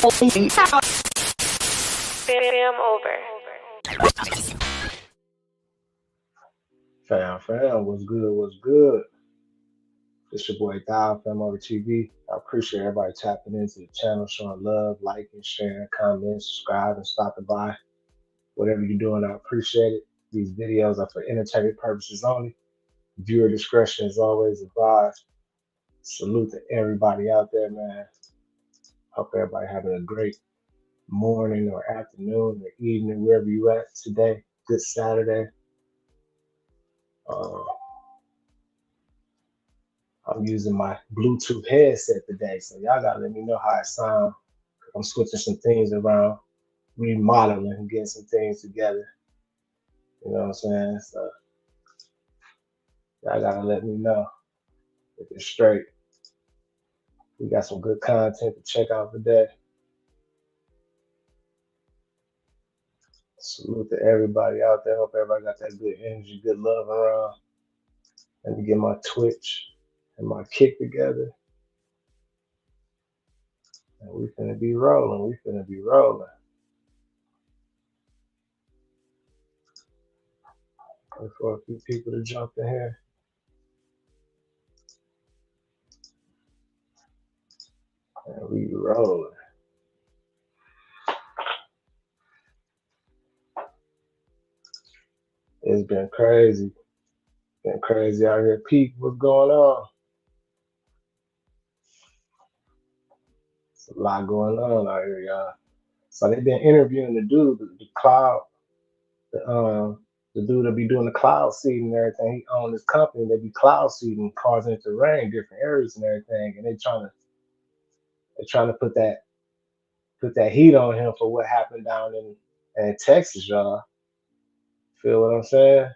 Fam, what's good, what's good? It's your boy Dial, FamOverTV. I appreciate everybody tapping into the channel, showing love, liking, sharing, commenting, subscribing, stopping by. Whatever you're doing, I appreciate it. These videos are for entertainment purposes only. Viewer discretion is always advised. Salute to everybody out there, man. Hope everybody having a great morning or afternoon or evening, wherever you at today. Good Saturday. I'm using my Bluetooth headset today, so y'all gotta let me know how it sounds. I'm switching some things around, remodeling, and getting some things together. You know what I'm saying? So y'all gotta let me know if it's straight. We got some good content to check out today. Salute to everybody out there. Hope everybody got that good energy, good love around. Let me get my Twitch and my kick together. And we finna be rolling. Wait for a few people to jump in here. And we rolling. It's been crazy. Been crazy out here. Pete, what's going on? It's a lot going on out here, y'all. So they've been interviewing the dude, the cloud, the dude that be doing the cloud seeding and everything. He owns this company that be cloud seeding, causing it to rain different areas and everything. And they're trying to put that heat on him for what happened down in Texas, y'all. Feel what I'm saying?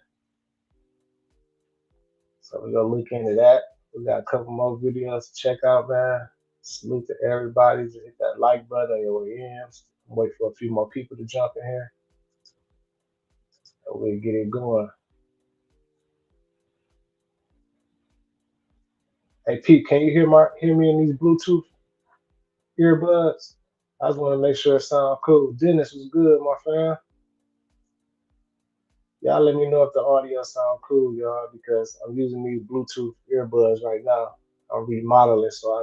So we're gonna look into that. We got a couple more videos to check out, man. Salute to everybody. Just hit that like button on your ends. Wait for a few more people to jump in here. And we'll get it going. Hey Pete, can you hear me in these Bluetooth earbuds? I just want to make sure it sounds cool. Dennis was good, my friend. Y'all let me know if the audio sounds cool, y'all, because I'm using these Bluetooth earbuds right now. I'm remodeling, so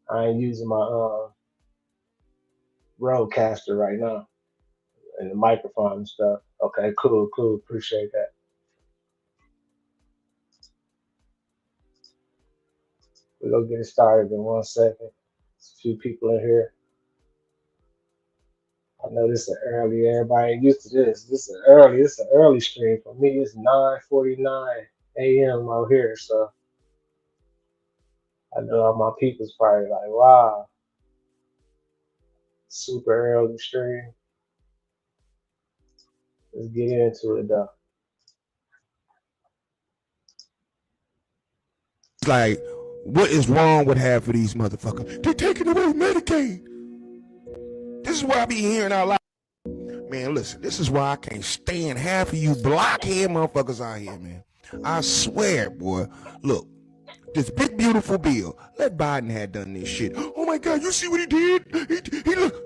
I ain't using my Rodecaster right now and the microphone and stuff. Okay, cool. Appreciate that. We're gonna get it started in 1 second. There's a few people in here. I know this is early. Everybody ain't used to this. This is an early stream for me. It's 9:49 a.m. out here, so I know all my people's probably like, wow, super early stream. Let's get into it though. It's like, what is wrong with half of these motherfuckers? They're taking away Medicaid. This is what I be hearing out loud. Man, listen, this is why I can't stand half of you blockhead motherfuckers out here, man. I swear, boy. Look, this big beautiful bill. Let Biden had done this shit. Oh my God, you see what he did? He look,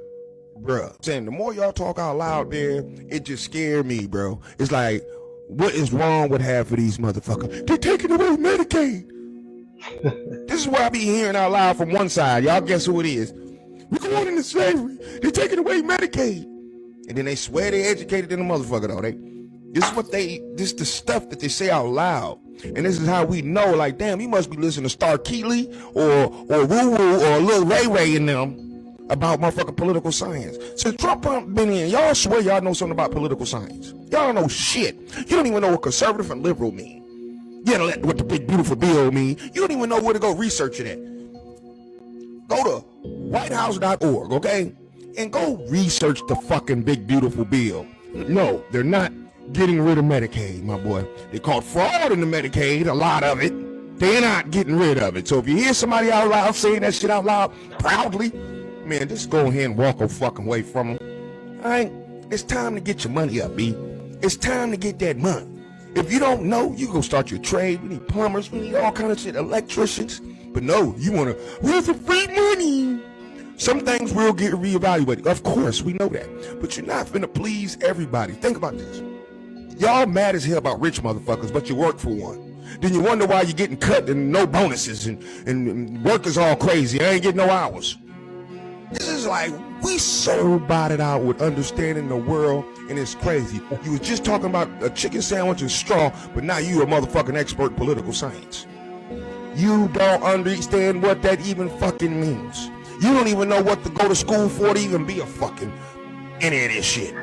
bruh. Saying the more y'all talk out loud, man, it just scared me, bro. It's like, what is wrong with half of these motherfuckers? They're taking away Medicaid. This is what I be hearing out loud from one side. Y'all guess who it is? We're going into slavery. They're taking away Medicaid. And then they swear they educated in the motherfucker, though. This is the stuff that they say out loud. And this is how we know, like, damn, you must be listening to Star Keeley or Woo Woo or Lil Ray Ray and them about motherfucking political science. Since Trump been in, y'all swear y'all know something about political science. Y'all don't know shit. You don't even know what conservative and liberal mean. You don't know what the big beautiful bill mean. You don't even know where to go research it at. Go to whitehouse.org, okay? And go research the fucking big beautiful bill. No, they're not getting rid of Medicaid, my boy. They caught fraud in the Medicaid, a lot of it. They're not getting rid of it. So if you hear somebody out loud saying that shit out loud proudly, man, just go ahead and walk a fucking way from them. All right? It's time to get your money up, B. It's time to get that money. If you don't know, you go start your trade. We need plumbers. We need all kind of shit, electricians. But no, you want to, where's the free money? Some things will get reevaluated. Of course, we know that. But you're not finna please everybody. Think about this. Y'all mad as hell about rich motherfuckers, but you work for one. Then you wonder why you're getting cut and no bonuses and work is all crazy. I ain't getting no hours. This is like, we so botted out with understanding the world, and it's crazy. You was just talking about a chicken sandwich and straw, but now you a motherfucking expert in political science. You don't understand what that even fucking means. You don't even know what to go to school for to even be a fucking any of this shit.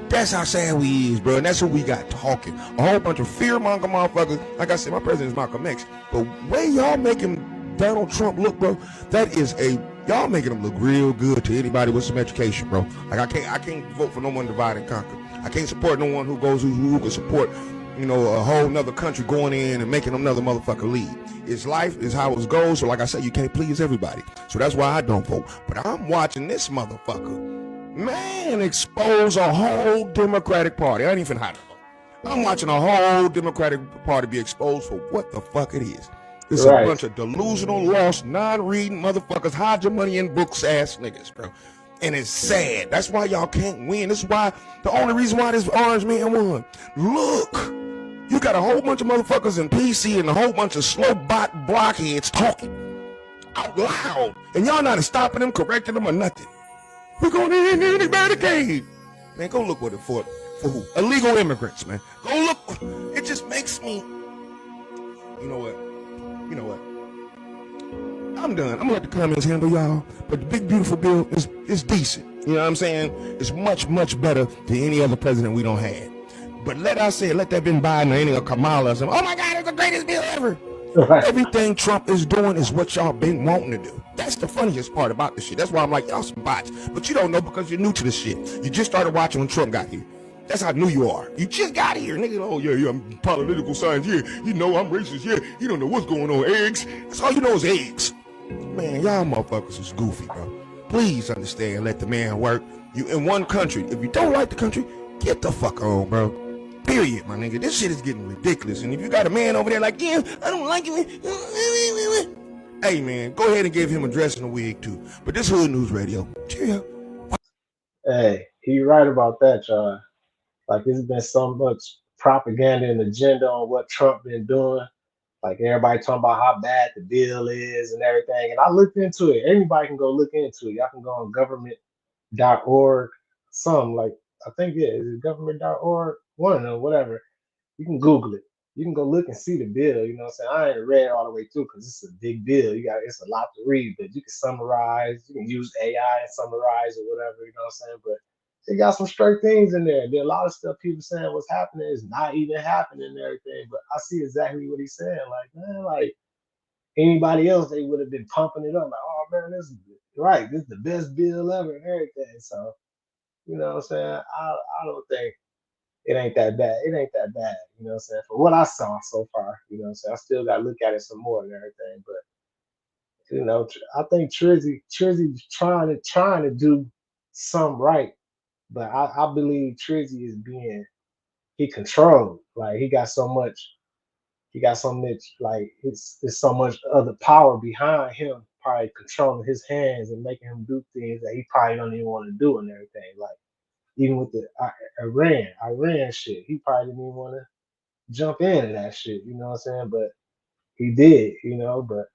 That's how sad we is, bro, and that's what we got talking. A whole bunch of fear-monger motherfuckers. Like I said, my president is Malcolm X. The way y'all making Donald Trump look, bro, that is y'all making him look real good to anybody with some education, bro. Like I can't vote for no one divide and conquer. I can't support no one who can support, a whole nother country going in and making another motherfucker lead. It's life, is how it goes. So like I said, you can't please everybody. So that's why I don't vote. But I'm watching this motherfucker, man, expose a whole Democratic Party. I ain't even hot enough. I'm watching a whole Democratic Party be exposed for what the fuck it is. It's a bunch of delusional, lost, non-reading motherfuckers, hide your money in books ass niggas, bro. And it's sad. That's why y'all can't win. This is why, the only reason why this orange man won. Look, you got a whole bunch of motherfuckers in PC and a whole bunch of slow bot blockheads talking out loud. And y'all not stopping them, correcting them, or nothing. We're going to end any Medicaid. Man, go look what it for who? Illegal immigrants, man. Go look. It just makes me, you know what? I'm done. I'm gonna let the comments handle y'all. But the big beautiful bill is decent. You know what I'm saying? It's much, much better than any other president we don't have. But let that been Biden or any of Kamala or something. Oh my God, it's the greatest bill ever. Everything Trump is doing is what y'all been wanting to do. That's the funniest part about this shit. That's why I'm like, y'all some bots. But you don't know because you're new to this shit. You just started watching when Trump got here. That's how new you are. You just got here, nigga. Oh, yeah, I'm political science. Yeah, I'm racist. Yeah, you don't know what's going on. Eggs. That's all you know is eggs. Man, y'all motherfuckers is goofy, bro. Please understand, let the man work. You in one country. If you don't like the country, get the fuck on, bro. Period, my nigga. This shit is getting ridiculous. And if you got a man over there like, yeah, I don't like it. Hey, man, go ahead and give him a dress and a wig, too. But this Hood News Radio. Cheerio. Hey, he right about that, y'all. Like, there's been so much propaganda and agenda on what Trump been doing. Like, everybody talking about how bad the bill is and everything. And I looked into it. Anybody can go look into it. Y'all can go on government.org, something like, I think, yeah, is it government.org? One of them, whatever. You can Google it. You can go look and see the bill. You know what I'm saying? I ain't read it all the way through because it's a big bill. It's a lot to read, but you can summarize. You can use AI and summarize or whatever. You know what I'm saying? But it got some straight things in there. There's a lot of stuff people saying what's happening is not even happening and everything. But I see exactly what he's saying. Like, man, like anybody else, they would have been pumping it up. Like, oh man, this is right. This is the best bill ever and everything. So, you know what I'm saying? I don't think it ain't that bad. It ain't that bad. You know what I'm saying? For what I saw so far, you know what I'm saying? I still got to look at it some more and everything. But, I think Trizzy trying to do some right. But I believe Trizzy is he controlled. Like he got so much, like it's so much other power behind him, probably controlling his hands and making him do things that he probably don't even want to do and everything. Like even with the Iran shit, he probably didn't even want to jump into that shit. You know what I'm saying? But he did. But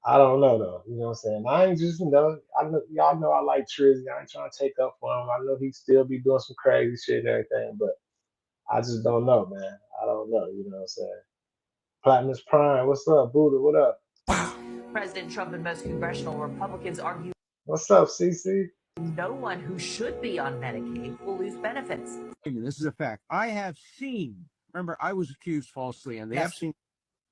I don't know though. You know what I'm saying? I ain't just I know y'all know I like Trizzy. I ain't trying to take up for him. I know he still be doing some crazy shit and everything, but I just don't know, man. I don't know. You know what I'm saying? Platinum's Prime, what's up, Buddha? What up? President Trump and most congressional Republicans argue. What's up, CC? No one who should be on Medicaid will lose benefits. This is a fact. I have seen. Remember, I was accused falsely, and the Epstein.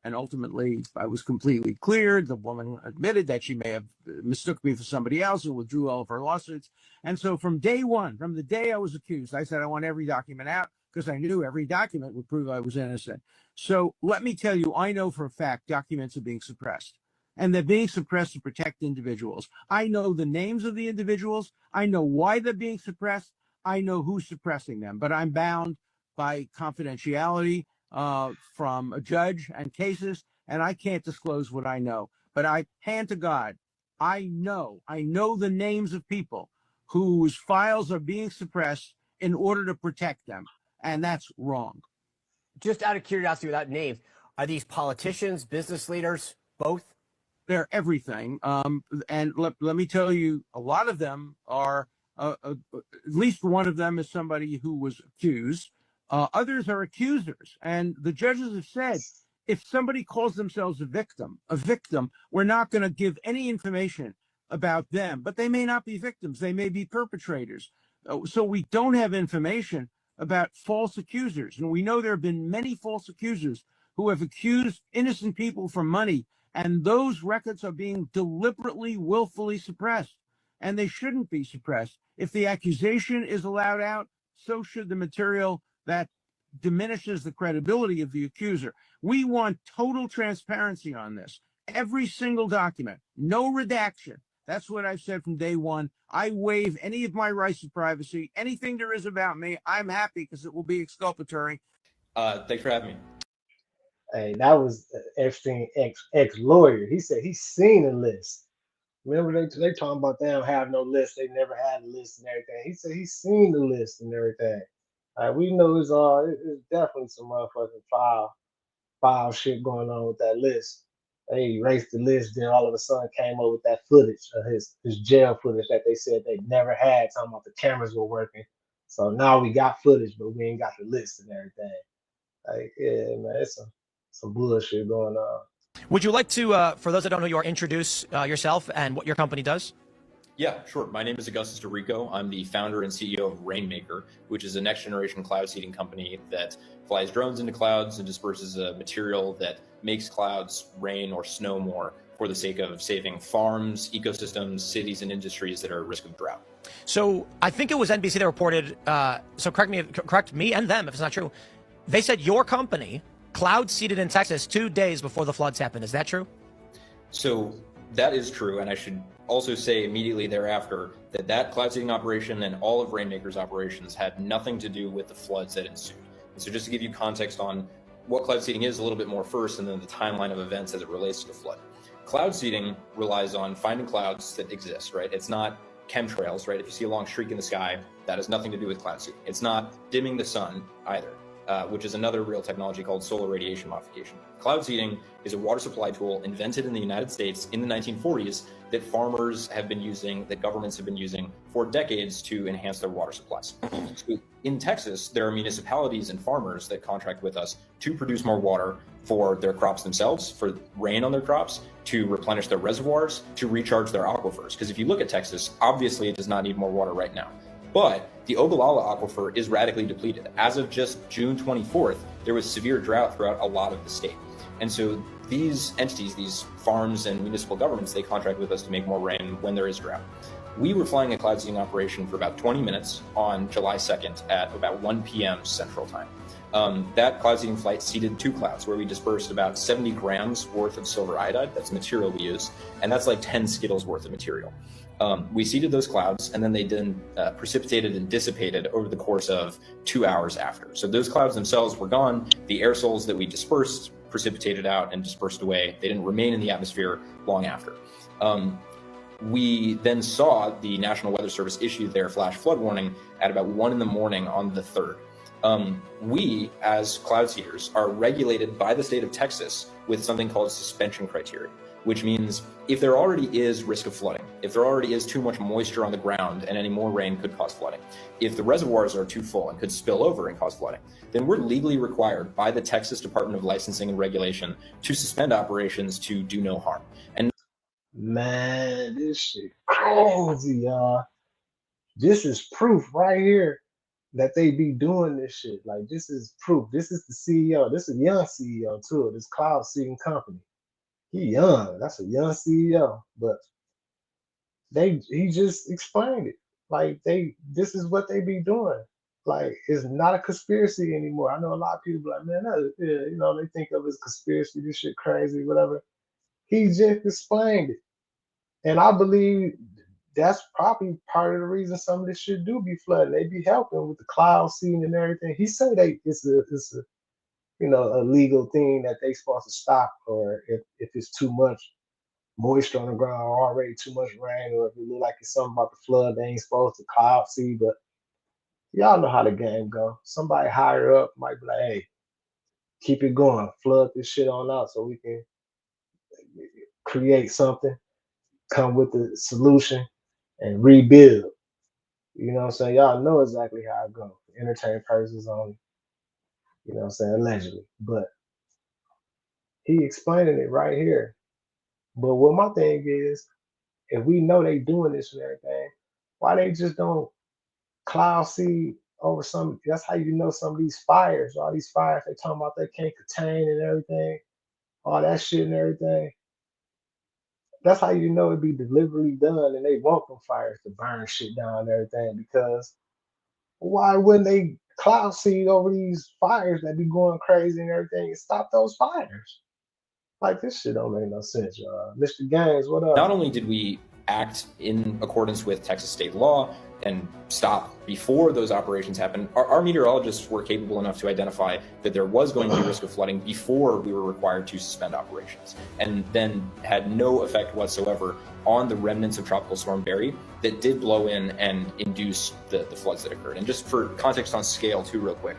And ultimately, I was completely cleared. The woman admitted that she may have mistook me for somebody else and withdrew all of her lawsuits. And so from day one, from the day I was accused, I said I want every document out because I knew every document would prove I was innocent. So let me tell you, I know for a fact documents are being suppressed. And they're being suppressed to protect individuals. I know the names of the individuals. I know why they're being suppressed. I know who's suppressing them. But I'm bound by confidentiality from a judge and cases, and I can't disclose what I know. But I hand to God, I know the names of people whose files are being suppressed in order to protect them, and that's wrong. Just out of curiosity, without names, are these politicians, business leaders, both? They're everything. And let me tell you, a lot of them are, at least one of them is somebody who was accused. Others are accusers. And the judges have said, if somebody calls themselves a victim, we're not going to give any information about them. But they may not be victims. They may be perpetrators. So we don't have information about false accusers. And we know there have been many false accusers who have accused innocent people for money, and those records are being deliberately, willfully suppressed, and they shouldn't be suppressed. If the accusation is allowed out, so should the material that diminishes the credibility of the accuser. We want total transparency on this. Every single document, no redaction. That's what I've said from day one. I waive any of my rights to privacy. Anything there is about me, I'm happy because it will be exculpatory. Thanks for having me. Hey, that was Epstein ex lawyer. He said he's seen a list. Remember they talking about they don't have no list. They never had a list and everything. He said he's seen the list and everything. We know it's definitely some motherfucking file shit going on with that list. They erased the list, then all of a sudden came up with that footage of his jail footage that they said they never had, talking about the cameras were working. So now we got footage, but we ain't got the list and everything. Like, yeah, man, it's some bullshit going on. Would you like to, for those that don't know, you are introduce yourself and what your company does? Yeah, sure. My name is Augustus DeRico. I'm the founder and CEO of Rainmaker, which is a next generation cloud seeding company that flies drones into clouds and disperses a material that makes clouds rain or snow more for the sake of saving farms, ecosystems, cities, and industries that are at risk of drought. So I think it was NBC that reported, so correct me and them if it's not true. They said your company cloud seeded in Texas 2 days before the floods happened. Is that true? So that is true. And I should also say immediately thereafter that cloud seeding operation and all of Rainmaker's operations had nothing to do with the floods that ensued. And so just to give you context on what cloud seeding is a little bit more first, and then the timeline of events as it relates to the flood. Cloud seeding relies on finding clouds that exist, right? It's not chemtrails, right? If you see a long streak in the sky, that has nothing to do with cloud seeding. It's not dimming the sun either. Which is another real technology called solar radiation modification. Cloud seeding is a water supply tool invented in the United States in the 1940s that farmers have been using, that governments have been using for decades to enhance their water supplies. So in Texas, there are municipalities and farmers that contract with us to produce more water for their crops themselves, for rain on their crops, to replenish their reservoirs, to recharge their aquifers. Because if you look at Texas, obviously it does not need more water right now. But the Ogallala aquifer is radically depleted. As of just June 24th, there was severe drought throughout a lot of the state. And so these entities, these farms and municipal governments, they contract with us to make more rain when there is drought. We were flying a cloud seeding operation for about 20 minutes on July 2nd at about 1 p.m. Central Time. That cloud seeding flight seeded 2 clouds where we dispersed about 70 grams worth of silver iodide. That's the material we use. And that's like 10 Skittles worth of material. We seeded those clouds, and then they precipitated and dissipated over the course of 2 hours after. So those clouds themselves were gone. The aerosols that we dispersed precipitated out and dispersed away. They didn't remain in the atmosphere long after. We then saw the National Weather Service issue their flash flood warning at about 1 in the morning on the 3rd. We, as cloud seeders, are regulated by the state of Texas with something called suspension criteria, which means if there already is risk of flooding, if there already is too much moisture on the ground and any more rain could cause flooding, if the reservoirs are too full and could spill over and cause flooding, then we're legally required by the Texas Department of Licensing and Regulation to suspend operations to do no harm. And man, this shit crazy, y'all. This is proof right here that they be doing this shit. Like, this is proof. This is the CEO. This is a young CEO too of this cloud seeding company. He young. That's a young CEO, but he just explained it. Like, this is what they be doing. Like, it's not a conspiracy anymore. I know a lot of people be like, man, they think of it as conspiracy, this shit crazy, whatever. He just explained it. And I believe that's probably part of the reason some of this shit do be flooding. They be helping with the cloud seeding and everything. He said it's a a legal thing that they supposed to stop, or if it's too much moisture on the ground, already too much rain, or if it look like it's something about the flood, they ain't supposed to cloud seed. But y'all know how the game go. Somebody higher up might be like, hey, keep it going, flood this shit on out so we can create something, come with the solution, and rebuild. You know what I'm saying? Y'all know exactly how it goes. Entertain purposes only. You know what I'm saying? Allegedly. But he explaining it right here. But what my thing is, if we know they doing this and everything, why they just don't cloud seed over some? That's how you know some of these fires, all these fires they talking about they can't contain and everything, all that shit and everything. That's how you know it be deliberately done and they want them fires to burn shit down and everything. Because why wouldn't they cloud seed over these fires that be going crazy and everything and stop those fires? Like, this shit don't make no sense, y'all. Mr. Gaines, what up? Not only did we act in accordance with Texas state law and stop before those operations happened, our meteorologists were capable enough to identify that there was going to be risk of flooding before we were required to suspend operations, and then had no effect whatsoever on the remnants of Tropical Storm Barry that did blow in and induce the floods that occurred. And just for context on scale too, real quick,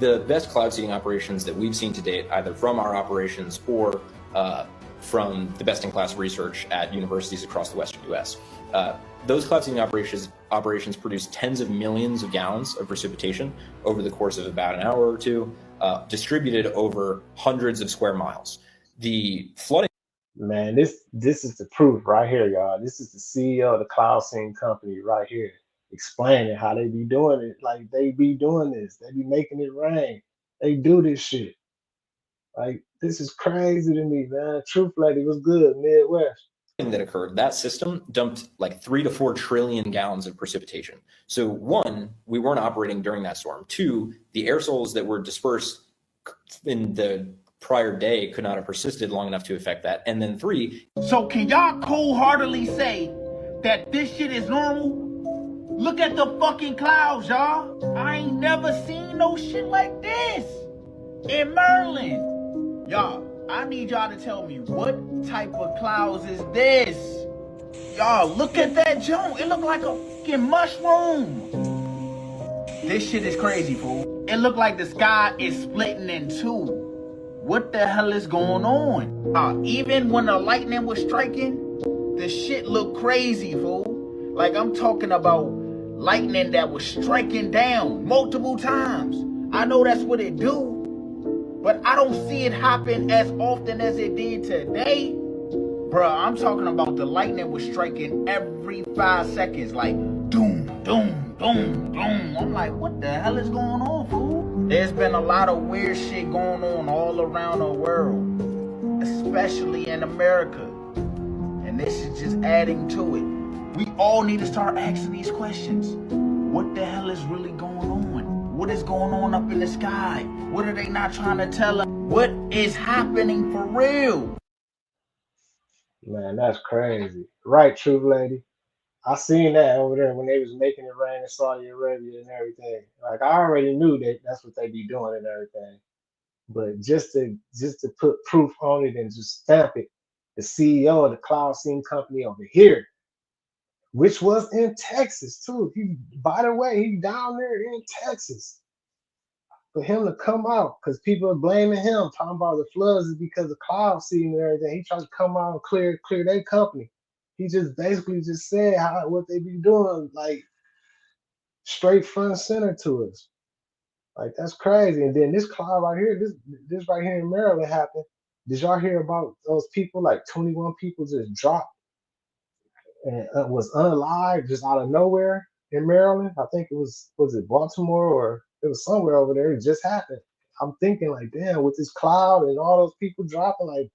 the best cloud seeding operations that we've seen to date, either from our operations or from the best-in-class research at universities across the Western U.S., those cloud seeding operations produce tens of millions of gallons of precipitation over the course of about an hour or two, distributed over hundreds of square miles. The flooding. Man, this is the proof right here, y'all. This is the CEO of the cloud seeding company right here, explaining how they be doing it. Like, they be doing this. They be making it rain. They do this shit. Like, this is crazy to me, man. Truth Lady was good, Midwest. That occurred, that system dumped like 3 to 4 trillion gallons of precipitation. So one, we weren't operating during that storm. Two, the aerosols that were dispersed in the prior day could not have persisted long enough to affect that. And then three. So can y'all cold-heartedly say that this shit is normal? Look at the fucking clouds, y'all. I ain't never seen no shit like this in Maryland. Y'all, I need y'all to tell me, what type of clouds is this? Y'all, look at that junk. It look like a fucking mushroom. This shit is crazy, fool. It look like the sky is splitting in two. What the hell is going on? Even when the lightning was striking, the shit looked crazy, fool. Like, I'm talking about lightning that was striking down multiple times. I know that's what it do, but I don't see it happen as often as it did today. Bruh, I'm talking about the lightning was striking every 5 seconds, like doom, doom, doom, doom. I'm like, what the hell is going on, fool? There's been a lot of weird shit going on all around the world, especially in America. And this is just adding to it. We all need to start asking these questions. What the hell is really going on? What is going on up in the sky? What are they not trying to tell us? What is happening for real? Man, that's crazy. Right, Truth Lady. I seen that over there when they was making it rain in Saudi Arabia and everything. Like, I already knew that that's what they be doing and everything. But just to put proof on it and just stamp it, the CEO of the cloud seeding company over here, which was in Texas too. By the way, he down there in Texas. For him to come out, because people are blaming him, talking about the floods is because of cloud seeding and everything. He tried to come out and clear their company. He just basically just said what they be doing, like, straight front and center to us. Like, that's crazy. And then this cloud right here, this right here in Maryland happened. Did y'all hear about those people? Like, 21 people just dropped and was unalive just out of nowhere in Maryland. I think was it Baltimore, or it was somewhere over there. It just happened. I'm thinking, like, damn, with this cloud and all those people dropping, like,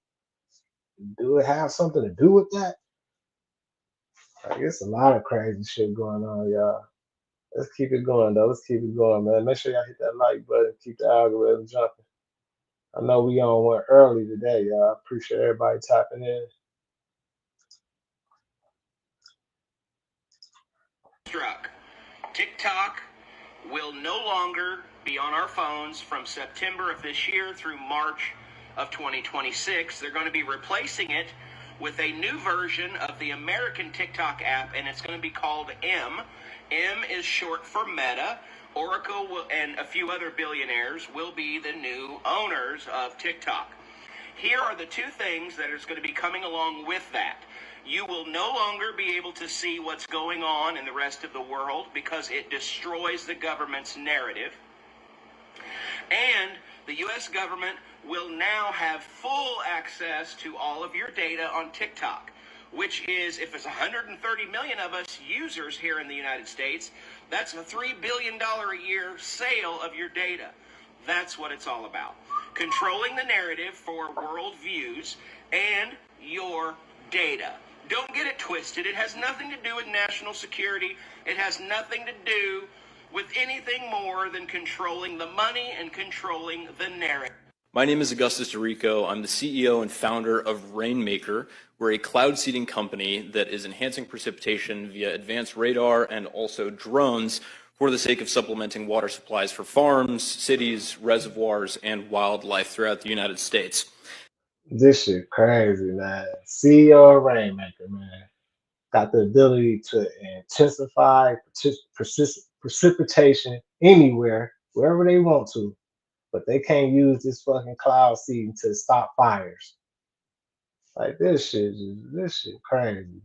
do it have something to do with that? Like, it's a lot of crazy shit going on, y'all. Let's keep it going, though. Let's keep it going, man. Make sure y'all hit that like button. Keep the algorithm jumping. I know we on one early today, y'all. Appreciate everybody tapping in. TikTok will no longer be on our phones from September of this year through March of 2026. They're going to be replacing it with a new version of the American TikTok app, and it's going to be called M. M is short for Meta. Oracle and a few other billionaires will be the new owners of TikTok. Here are the two things that is going to be coming along with that. You will no longer be able to see what's going on in the rest of the world because it destroys the government's narrative. And the U.S. government will now have full access to all of your data on TikTok, which is, if it's 130 million of us users here in the United States, that's a $3 billion a year sale of your data. That's what it's all about. Controlling the narrative for world views and your data. Don't get it twisted. It has nothing to do with national security. It has nothing to do with anything more than controlling the money and controlling the narrative. My name is Augustus DeRico. I'm the CEO and founder of Rainmaker. We're a cloud seeding company that is enhancing precipitation via advanced radar and also drones for the sake of supplementing water supplies for farms, cities, reservoirs, and wildlife throughout the United States. This shit crazy, man. CEO of Rainmaker, man. Got the ability to intensify precipitation anywhere, wherever they want to. But they can't use this fucking cloud seeding to stop fires. Like this shit crazy,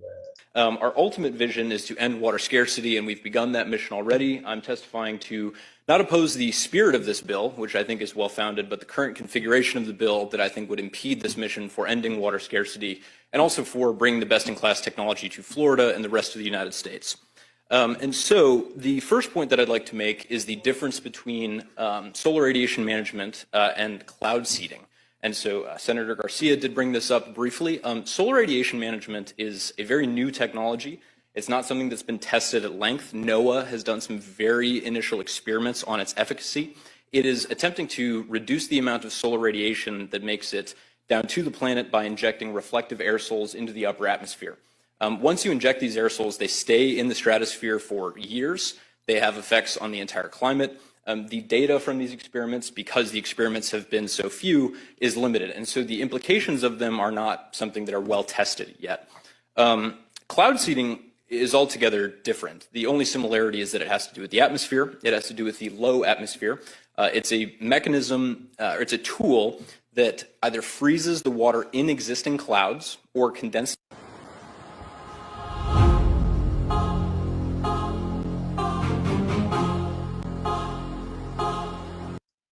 man. Our ultimate vision is to end water scarcity, and we've begun that mission already. I'm testifying to not oppose the spirit of this bill, which I think is well-founded, but the current configuration of the bill that I think would impede this mission for ending water scarcity, and also for bringing the best-in-class technology to Florida and the rest of the United States. And so the first point that I'd like to make is the difference between solar radiation management and cloud seeding. And so Senator Garcia did bring this up briefly. Solar radiation management is a very new technology. It's not something that's been tested at length. NOAA has done some very initial experiments on its efficacy. It is attempting to reduce the amount of solar radiation that makes it down to the planet by injecting reflective aerosols into the upper atmosphere. Once you inject these aerosols, they stay in the stratosphere for years. They have effects on the entire climate. The data from these experiments, because the experiments have been so few, is limited. And so the implications of them are not something that are well tested yet. Cloud seeding is altogether different. The only similarity is that it has to do with the atmosphere. It has to do with the low atmosphere. It's a mechanism, or it's a tool that either freezes the water in existing clouds or condenses.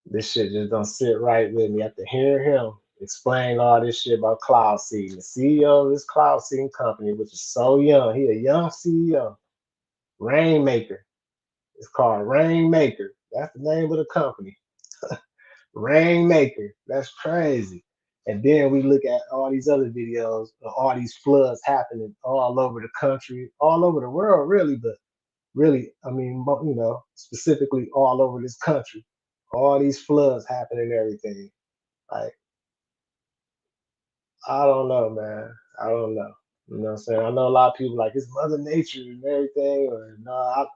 This shit just don't sit right with me. After hearing him explain all this shit about cloud seeding, the CEO of this cloud seeding company, which is so young, he a young CEO, Rainmaker. It's called Rainmaker. That's the name of the company. Rainmaker. That's crazy. And then we look at all these other videos of all these floods happening all over the country, all over the world, really, but really, I mean, you know, specifically all over this country. All these floods happening and everything. Like, I don't know, man. I don't know. You know what I'm saying? I know a lot of people like it's Mother Nature and everything, or no, I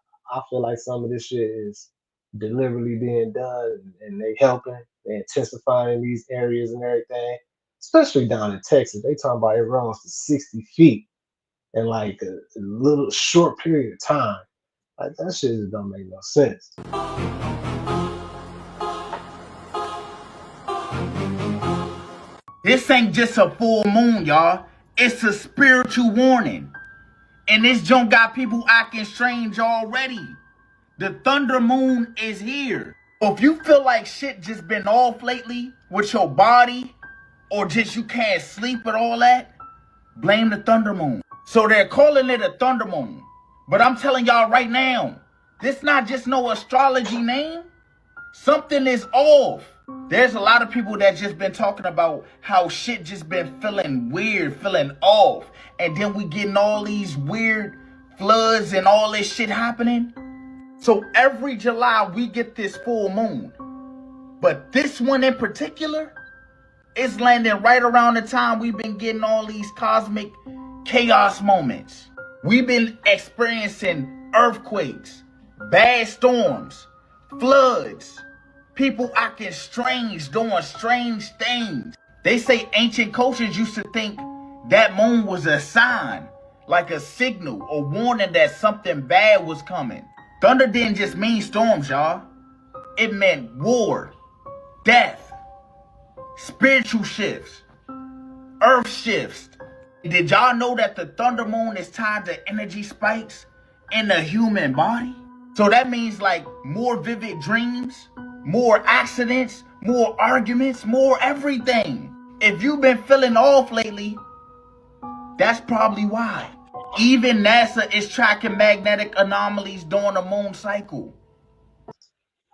feel like some of this shit is deliberately being done and they helping, they intensifying these areas and everything. Especially down in Texas. They talking about it rose to 60 feet in like a little short period of time. Like that shit just don't make no sense. This ain't just a full moon, y'all. It's a spiritual warning. And this junk got people acting strange already. The thunder moon is here. If you feel like shit just been off lately with your body, or just you can't sleep and all that, blame the thunder moon. So they're calling it a thunder moon. But I'm telling y'all right now, this not just no astrology name. Something is off. There's a lot of people that just been talking about how shit just been feeling weird, feeling off. And then we getting all these weird floods and all this shit happening. So every July we get this full moon. But this one in particular is landing right around the time we've been getting all these cosmic chaos moments. We've been experiencing earthquakes, bad storms, floods, people acting strange, doing strange things. They say ancient cultures used to think That moon was a sign, like a signal or warning that something bad was coming. Thunder didn't just mean storms, y'all. It meant war, death, spiritual shifts, earth shifts. Did y'all know that the thunder moon is tied to energy spikes in the human body? So that means like more vivid dreams, more accidents, more arguments, more everything. If you've been feeling off lately, that's probably why. Even NASA is tracking magnetic anomalies during the moon cycle.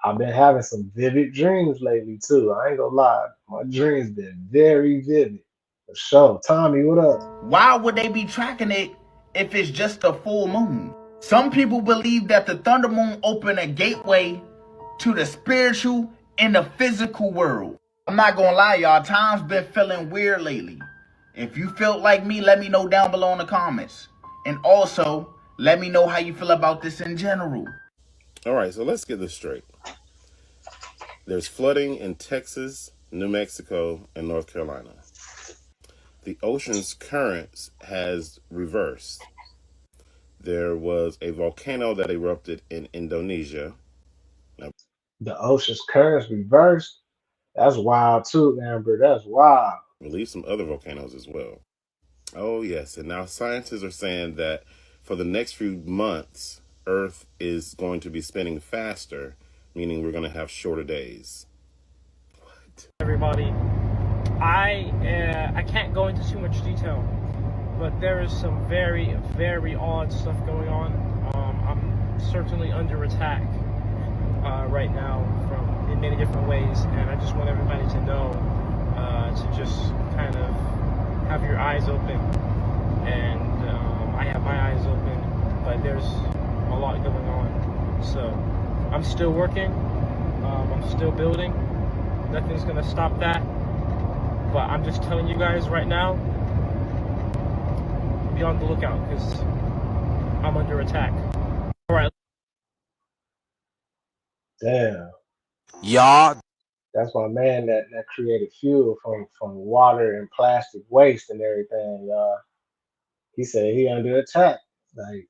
I've been having some vivid dreams lately too. I ain't gonna lie. My dreams been very vivid. For sure. Tommy, what up? Why would they be tracking it if it's just a full moon? Some people believe that the thunder moon opened a gateway to the spiritual and the physical world. I'm not gonna lie, y'all. Time's been feeling weird lately. If you felt like me, let me know down below in the comments. And also, let me know how you feel about this in general. All right, so let's get this straight. There's flooding in Texas, New Mexico, and North Carolina. The ocean's currents has reversed. There was a volcano that erupted in Indonesia. The ocean's currents reversed. That's wild too, Amber. That's wild. I believe some other volcanoes as well. Oh, yes. And now scientists are saying that for the next few months, Earth is going to be spinning faster, meaning we're going to have shorter days. What? Everybody, I can't go into too much detail, but there is some very, very odd stuff going on. I'm certainly under attack right now in many different ways, and I just want everybody to know to just kind of have your eyes open. And I have my eyes open, but there's a lot going on. So I'm still working, I'm still building. Nothing's gonna stop that. But I'm just telling you guys right now, be on the lookout because I'm under attack. All right. Damn. Y'all. That's my man that created fuel from water and plastic waste and everything, y'all. He said he under attack. Like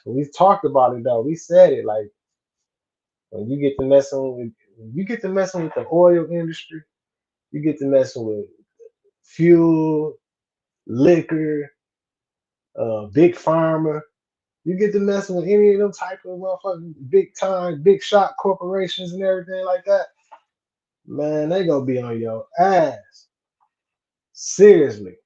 we talked about it though. We said it like when you get to messing with the oil industry, you get to messing with fuel, liquor, big pharma. You get to messing with any of them type of motherfucking big time, big shot corporations and everything like that. Man, they gonna be on your ass. Seriously.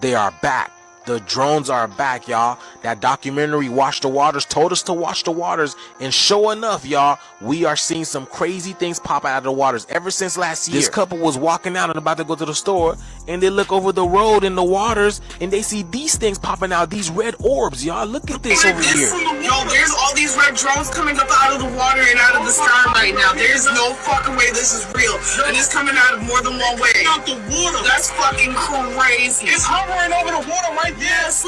They are back. The drones are back, y'all. That documentary, Watch the Waters, told us to watch the waters. And sure enough, y'all, we are seeing some crazy things pop out of the waters ever since last year. This couple was walking out and about to go to the store, and they look over the road in the waters, and they see these things popping out, these red orbs, y'all. Look at this over here. Yo, there's all these red drones coming up out of the water and out of the sky right now. There's no fucking way this is real. And it's coming out of more than one way. Out the water. That's fucking crazy. It's hovering over the water right there. Yes,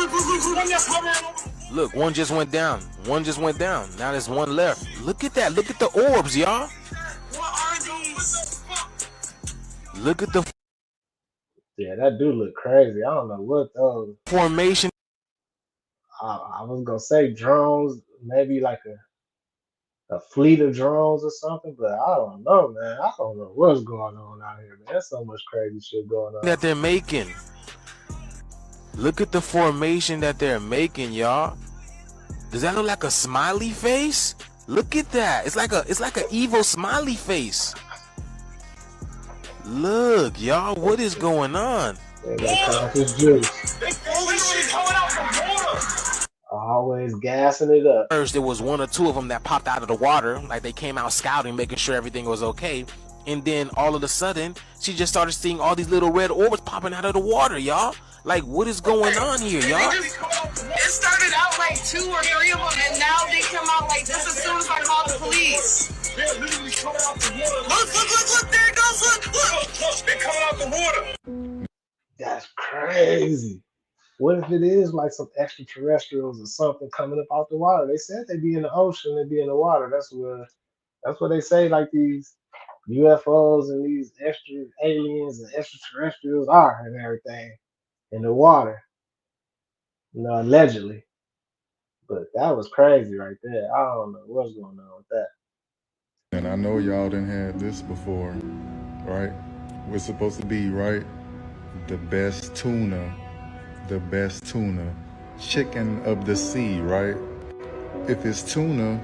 look, one just went down. One just went down. Now there's one left. Look at that. Look at the orbs, y'all. What are these? Look at the... Yeah, that do look crazy. I don't know what those... formation. I was going to say drones, maybe like a fleet of drones or something, but I don't know, man. I don't know what's going on out here, man. There's so much crazy shit going on. That they're making. Look at the formation that they're making, y'all. Does that look like a smiley face? Look at that. It's like an evil smiley face. Look, y'all, what is going on? Always gassing it up. First, there was one or two of them that popped out of the water, like they came out scouting, making sure everything was okay. And then all of a sudden, she just started seeing all these little red orbs popping out of the water, y'all. Like, what is going on here, y'all? It started out like 2 or 3 of them, and now they come out like this as soon as I call the police. They're literally coming out the water. Look, there it goes, look. They're coming out the water. That's crazy. What if it is like some extraterrestrials or something coming up out the water? They said they'd be in the ocean, they'd be in the water. That's what they say, like these UFOs and these extra aliens and extraterrestrials are and everything in the water, allegedly. But that was crazy right there. I don't know what's going on with that. And I know y'all done had this before, right? We're supposed to be, right? The best tuna, chicken of the sea, right? If it's tuna,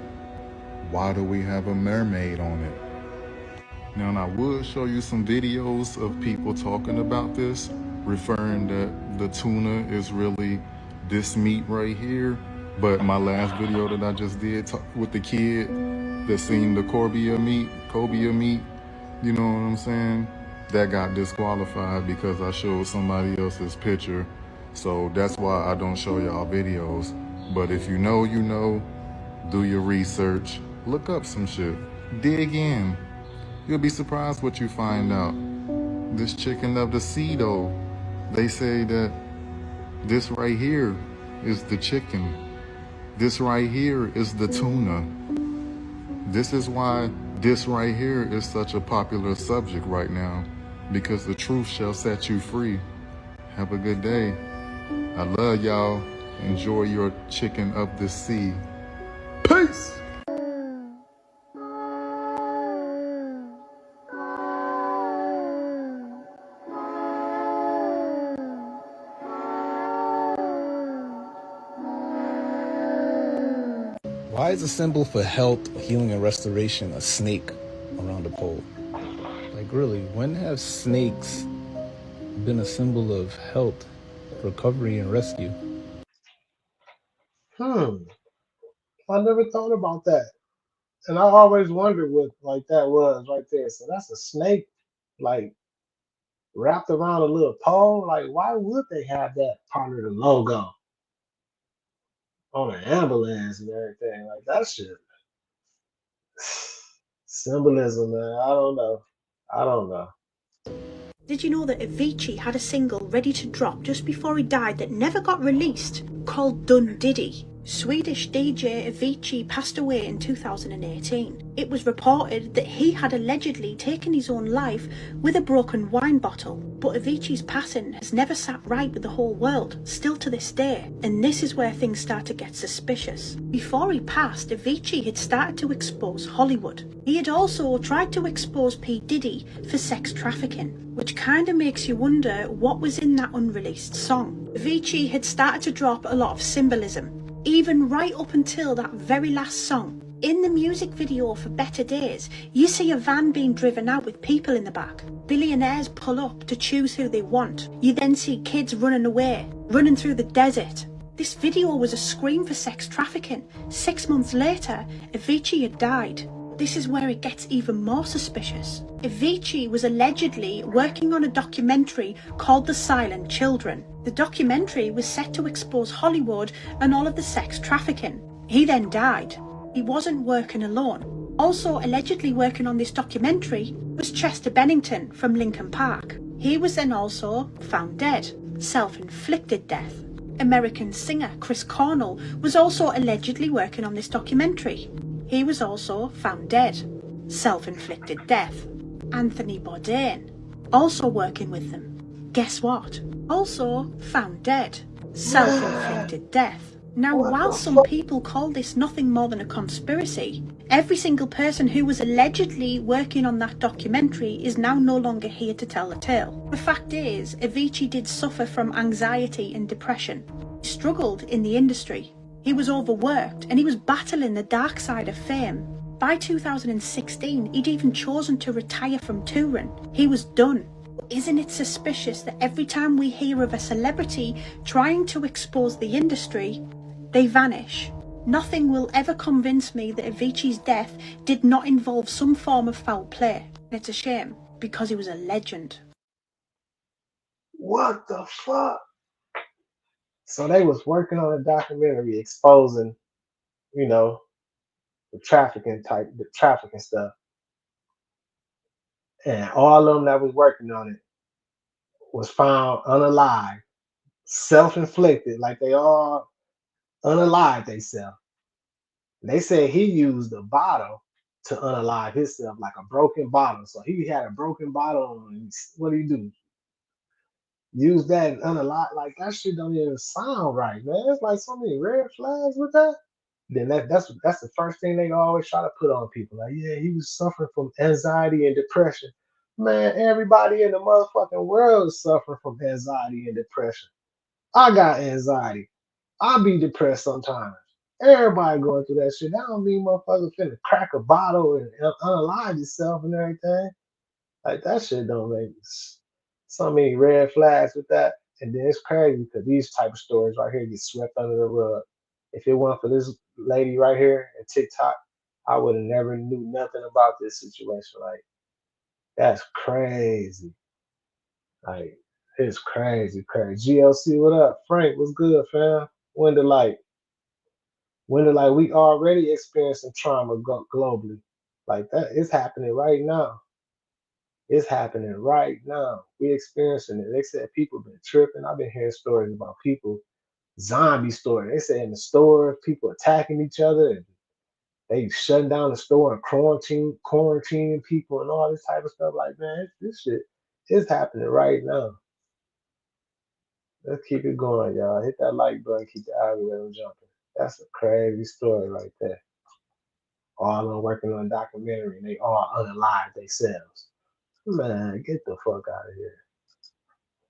why do we have a mermaid on it? Now, and I would show you some videos of people talking about this, referring that the tuna is really this meat right here. But my last video that I just did with the kid that seen the cobia meat, you know what I'm saying? That got disqualified because I showed somebody else's picture. So that's why I don't show y'all videos. But if you know, you know, do your research, look up some shit, dig in. You'll be surprised what you find out. This chicken of the sea though, they say that this right here is the chicken. This right here is the tuna. This is why this right here is such a popular subject right now, because the truth shall set you free. Have a good day. I love y'all. Enjoy your chicken of the sea. Peace. Why is a symbol for health, healing, and restoration a snake around the pole? Like, really, when have snakes been a symbol of health, recovery, and rescue? I never thought about that. And I always wondered what like that was right there. So that's a snake like wrapped around a little pole. Like why would they have that part of the logo on an ambulance and everything? Like that shit. Symbolism, man. I don't know. Did you know that Avicii had a single ready to drop just before he died that never got released, called Dun Diddy? Swedish DJ Avicii passed away in 2018. It was reported that he had allegedly taken his own life with a broken wine bottle, but Avicii's passing has never sat right with the whole world, still to this day, and this is where things start to get suspicious. Before he passed, Avicii had started to expose Hollywood. He had also tried to expose P. Diddy for sex trafficking, which kinda makes you wonder what was in that unreleased song. Avicii had started to drop a lot of symbolism, even right up until that very last song. In the music video for Better Days, you see a van being driven out with people in the back. Billionaires pull up to choose who they want. You then see kids running away, running through the desert. This video was a scream for sex trafficking. 6 months later, Avicii had died. This is where it gets even more suspicious. Avicii was allegedly working on a documentary called The Silent Children. The documentary was set to expose Hollywood and all of the sex trafficking. He then died. He wasn't working alone. Also allegedly working on this documentary was Chester Bennington from Linkin Park. He was then also found dead, self-inflicted death. American singer Chris Cornell was also allegedly working on this documentary. He was also found dead, self-inflicted death. Anthony Bourdain, also working with them. Guess what? Also found dead, self-inflicted death. Now, while some people call this nothing more than a conspiracy, every single person who was allegedly working on that documentary is now no longer here to tell the tale. The fact is, Avicii did suffer from anxiety and depression. He struggled in the industry. He was overworked and he was battling the dark side of fame. By 2016, he'd even chosen to retire from touring. He was done. Isn't it suspicious that every time we hear of a celebrity trying to expose the industry, they vanish? Nothing will ever convince me that Avicii's death did not involve some form of foul play. It's a shame, because he was a legend. What the fuck? So they was working on a documentary exposing, the trafficking stuff. And all of them that was working on it was found unalive, self-inflicted, like they all unalive themselves. They said he used a bottle to unalive himself like a broken bottle. So he had a broken bottle, and what do you do? Use that and unalive? Like that shit don't even sound right, man. It's like so many red flags with that. Then that's the first thing they always try to put on people. Like, yeah, he was suffering from anxiety and depression. Man, everybody in the motherfucking world is suffering from anxiety and depression. I got anxiety. I be depressed sometimes. Everybody going through that shit. That don't mean motherfucker finna crack a bottle and unalive yourself and everything. Like that shit don't make so many red flags with that. And then it's crazy because these type of stories right here get swept under the rug. If it weren't for this lady right here at TikTok, I would have never knew nothing about this situation. Like that's crazy. Like it's crazy, crazy. GLC, what up? Frank, what's good, fam? When did we already experiencing trauma globally? Like that, it's happening right now. It's happening right now. We experiencing it. They said people been tripping. I've been hearing stories about people, zombie stories. They said in the store, people attacking each other and they shutting down the store and quarantining people and all this type of stuff. Like, man, this shit is happening right now. Let's keep it going, y'all. Hit that like button, keep the algorithm jumping. That's a crazy story right there. All of them working on a documentary and they all unalive themselves. Man, get the fuck out of here.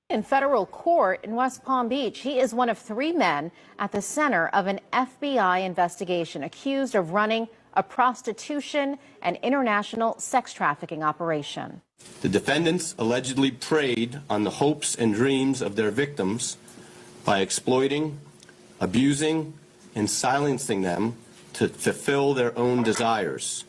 In federal court in West Palm Beach, he is one of 3 men at the center of an FBI investigation accused of running a prostitution and international sex trafficking operation. The defendants allegedly preyed on the hopes and dreams of their victims by exploiting, abusing, and silencing them to fulfill their own desires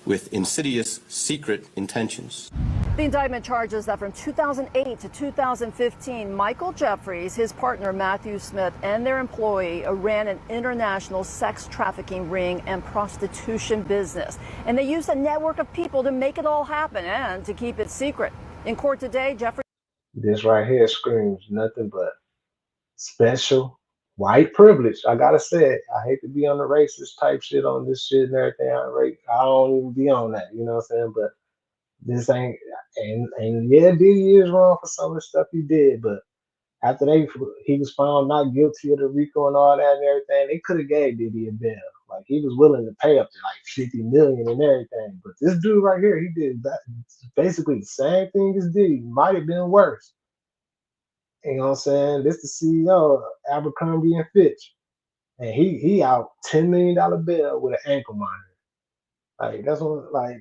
with insidious secret intentions. The indictment charges that from 2008 to 2015, Michael Jeffries, his partner Matthew Smith, and their employee ran an international sex trafficking ring and prostitution business. And they used a network of people to make it all happen and to keep it secret. In court today, Jeffries. This right here screams nothing but special white privilege. I gotta say it. I hate to be on the racist type shit on this shit and everything. I don't even be on that, you know what I'm saying? But this ain't, and yeah, Diddy is wrong for some of the stuff he did, but after he was found not guilty of the RICO and all that and everything, they could have gave Diddy a bail. Like he was willing to pay up to like 50 million and everything. But this dude right here, he did that, basically the same thing as Diddy, might have been worse. You know what I'm saying? This the CEO of Abercrombie and Fitch. And he out $10 million bail with an ankle monitor. Like that's what like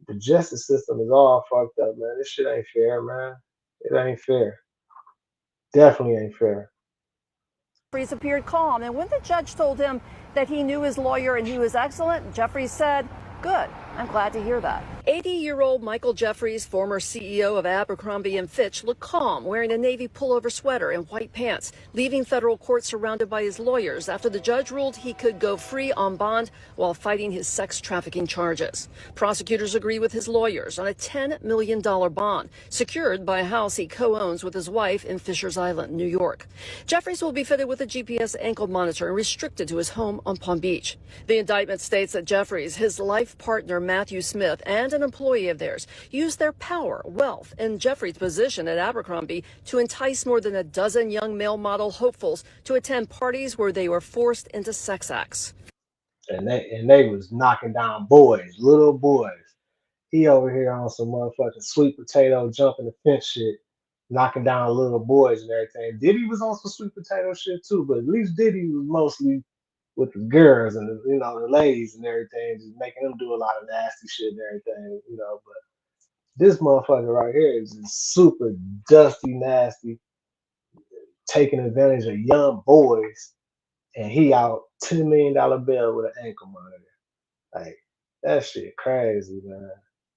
the justice system is all fucked up, man. This shit ain't fair, man. It ain't fair. Definitely ain't fair. Jeffries appeared calm, and when the judge told him that he knew his lawyer and he was excellent, Jeffries said, "Good, I'm glad to hear that." 80-year-old Michael Jeffries, former CEO of Abercrombie and Fitch, looked calm, wearing a navy pullover sweater and white pants, leaving federal court surrounded by his lawyers after the judge ruled he could go free on bond while fighting his sex trafficking charges. Prosecutors agree with his lawyers on a $10 million bond, secured by a house he co-owns with his wife in Fishers Island, New York. Jeffries will be fitted with a GPS ankle monitor and restricted to his home on Palm Beach. The indictment states that Jeffries, his life partner Matthew Smith, and an employee of theirs used their power, wealth, and Jeffries' position at Abercrombie to entice more than a dozen young male model hopefuls to attend parties where they were forced into sex acts. And they was knocking down boys, little boys. He over here on some motherfucking sweet potato jumping the fence shit, knocking down little boys and everything. Diddy was on some sweet potato shit too, but at least Diddy was mostly with the girls and the ladies and everything, just making them do a lot of nasty shit and everything, But this motherfucker right here is just super dusty, nasty, taking advantage of young boys, and he out $10 million bail with an ankle monitor. Like that shit crazy, man.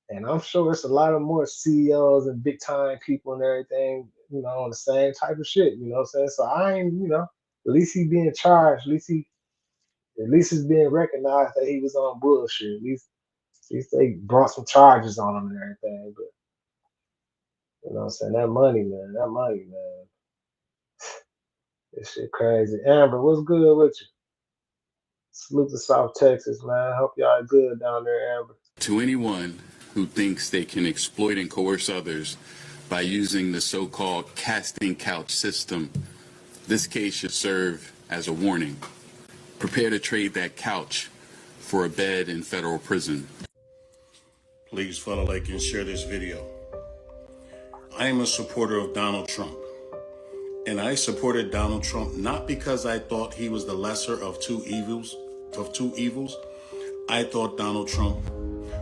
And I'm sure it's a lot of more CEOs and big time people and everything, on the same type of shit. You know what I'm saying? So I ain't, at least he being charged. At least it's being recognized that he was on bullshit. At least they brought some charges on him and everything. But you know what I'm saying? That money, man. This shit crazy. Amber, what's good with you? Salute to South Texas, man. Hope y'all good down there, Amber. To anyone who thinks they can exploit and coerce others by using the so-called casting couch system, this case should serve as a warning. Prepare to trade that couch for a bed in federal prison. Please follow, like, and share this video. I am a supporter of Donald Trump. And I supported Donald Trump not because I thought he was the lesser of two evils. I thought Donald Trump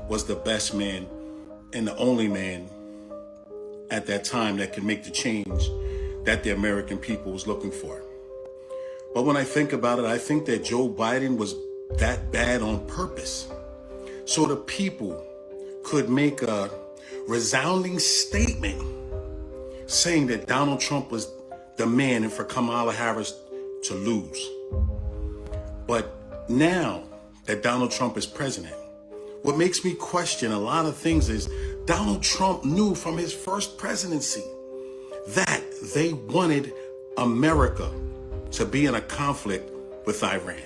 was the best man and the only man at that time that could make the change that the American people was looking for. But when I think about it, I think that Joe Biden was that bad on purpose, so the people could make a resounding statement saying that Donald Trump was the man and for Kamala Harris to lose. But now that Donald Trump is president, what makes me question a lot of things is Donald Trump knew from his first presidency that they wanted America to be in a conflict with Iran.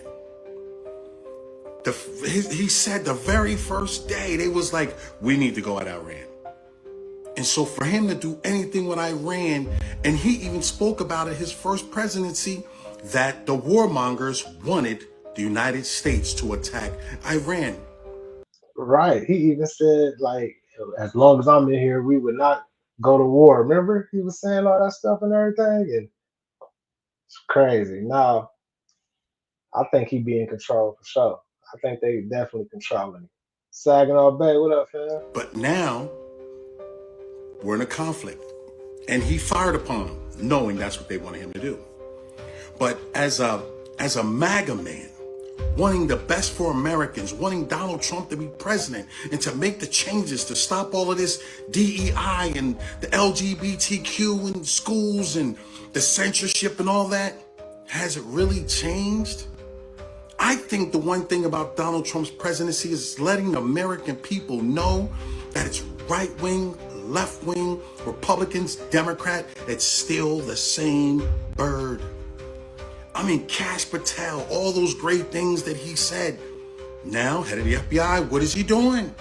He said the very first day, they was like, we need to go at Iran. And so for him to do anything with Iran, and he even spoke about it his first presidency, that the warmongers wanted the United States to attack Iran. Right. He even said, like, as long as I'm in here, we would not go to war. Remember? He was saying all that stuff and everything. And it's crazy. Now, I think he be in control for sure. I think they definitely controlling him. Saginaw Bay, what up, fam? But now, we're in a conflict. And he fired upon them, knowing that's what they wanted him to do. But as a MAGA man, wanting the best for Americans, wanting Donald Trump to be president and to make the changes to stop all of this DEI and the LGBTQ in schools and the censorship and all that, has it really changed? I think the one thing about Donald Trump's presidency is letting the American people know that it's right-wing, left-wing, Republicans, Democrat, it's still the same bird. I mean, Kash Patel, all those great things that he said. Now, head of the FBI, what is he doing?